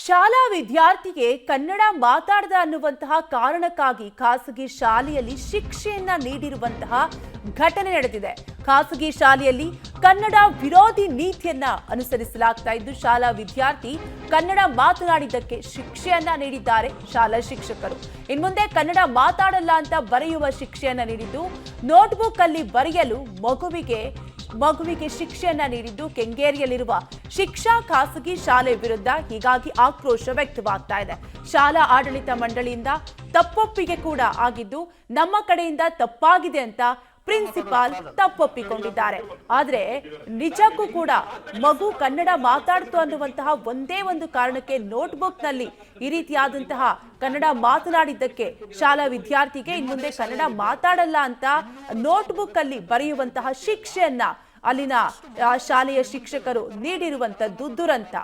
ಶಾಲಾ ವಿದ್ಯಾರ್ಥಿಗೆ ಕನ್ನಡ ಮಾತಾಡದ ಅನ್ನುವಂತಹ ಕಾರಣಕ್ಕಾಗಿ ಖಾಸಗಿ ಶಾಲೆಯಲ್ಲಿ ಶಿಕ್ಷೆಯನ್ನ ನೀಡಿರುವಂತಹ ಘಟನೆ ನಡೆದಿದೆ. ಖಾಸಗಿ ಶಾಲೆಯಲ್ಲಿ ಕನ್ನಡ ವಿರೋಧಿ ನೀತಿಯನ್ನ ಅನುಸರಿಸಲಾಗ್ತಾ ಇದ್ದು ಶಾಲಾ ವಿದ್ಯಾರ್ಥಿ ಕನ್ನಡ ಮಾತನಾಡಿದ್ದಕ್ಕೆ ಶಿಕ್ಷೆಯನ್ನ ನೀಡಿದ್ದಾರೆ ಶಾಲಾ ಶಿಕ್ಷಕರು. ಇನ್ಮುಂದೆ ಕನ್ನಡ ಮಾತಾಡಲ್ಲ ಅಂತ ಬರೆಯುವ ಶಿಕ್ಷೆಯನ್ನ ನೀಡಿದ್ದು, ನೋಟ್ಬುಕ್ ಅಲ್ಲಿ ಬರೆಯಲು ಮಗುವಿಗೆ ಶಿಕ್ಷೆಯನ್ನ ನೀಡಿದ್ದು ಕೆಂಗೇರಿಯಲ್ಲಿರುವ ಶಿಕ್ಷಾ ಖಾಸಗಿ ಶಾಲೆ ವಿರುದ್ಧ ಹೀಗಾಗಿ ಆಕ್ರೋಶ ವ್ಯಕ್ತವಾಗ್ತಾ ಇದೆ. ಶಾಲಾ ಆಡಳಿತ ಮಂಡಳಿಯಿಂದ ತಪ್ಪೊಪ್ಪಿಗೆ ಕೂಡ ಆಗಿದ್ದು ನಮ್ಮ ಕಡೆಯಿಂದ ತಪ್ಪಾಗಿದೆ ಅಂತ ಪ್ರಿನ್ಸಿಪಾಲ್ ತಪ್ಪೊಪ್ಪಿಕೊಂಡಿದ್ದಾರೆ. ಆದ್ರೆ ನಿಜಕ್ಕೂ ಕೂಡ ಮಗು ಕನ್ನಡ ಮಾತಾಡ್ತು ಅನ್ನುವಂತಹ ಒಂದೇ ಒಂದು ಕಾರಣಕ್ಕೆ ನೋಟ್ಬುಕ್ ನಲ್ಲಿ ಈ ರೀತಿಯಾದಂತಹ ಕನ್ನಡ ಮಾತನಾಡಿದ್ದಕ್ಕೆ ಶಾಲಾ ವಿದ್ಯಾರ್ಥಿಗೆ ಇನ್ಮುಂದೆ ಕನ್ನಡ ಮಾತಾಡಲ್ಲ ಅಂತ ನೋಟ್ಬುಕ್ ಅಲ್ಲಿ ಬರೆಯುವಂತಹ ಶಿಕ್ಷೆಯನ್ನ ಅಲ್ಲಿನ ಶಾಲೆಯ ಶಿಕ್ಷಕರು ನೀಡಿರುವಂತದ್ದು ದುರಂತ.